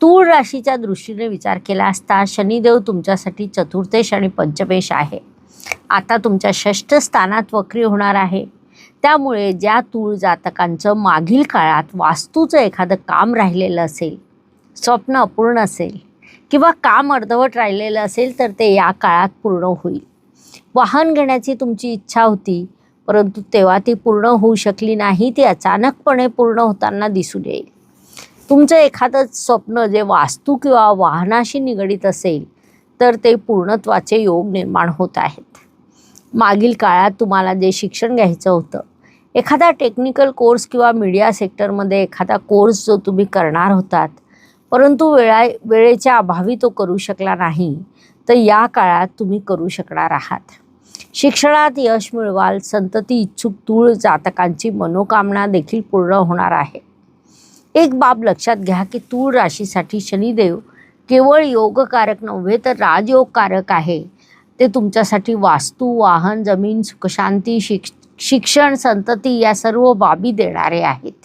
तूळ राशीच्या दृष्टीने विचार केला असता शनिदेव तुमच्यासाठी चतुर्थेश आणि पंचमेश आहे. आता तुमच्या 6ष्ठ स्थानात वक्री होणार आहे. त्यामुळे ज्या तूळ जातकांचं मागील काळात वास्तूचं एखादं काम राहिलेलं असेल, स्वप्न अपूर्ण असेल किंवा काम अर्धवट राहिलेलं असेल तर ते या काळात पूर्ण होईल. वाहन घेण्याची तुमची इच्छा होती, परंतु तेव्हा ती पूर्ण होऊ शकली नाही, ती अचानकपणे पूर्ण होताना दिसून येईल. तुमचं एखादं स्वप्न जे वास्तू किंवा वाहनाशी निगडीत असेल तर ते पूर्णत्वाचे योग निर्माण होत आहेत. मागील काळात तुम्हाला जे शिक्षण घ्यायचं होतं, एखादा टेक्निकल कोर्स किंवा मीडिया सेक्टरमध्ये एखादा कोर्स जो तुम्ही करणार होतात, परंतु वेळेच्या अभावी तो करू शकला नाही, तर या काळात तुम्ही करू शकणार आहात. शिक्षणात यश मिळवाल. संतती इच्छुक तूळ जातकांची मनोकामना देखील पूर्ण होणार आहे. एक बाब लक्षात घ्या की तूळ राशीसाठी शनिदेव केवळ योगकारक नव्हे तर राजयोगकारक आहे. ते तुमच्यासाठी वास्तू, वाहन, जमीन, सुखशांती, शिक्षण, संतती या सर्व बाबी देणारे आहेत.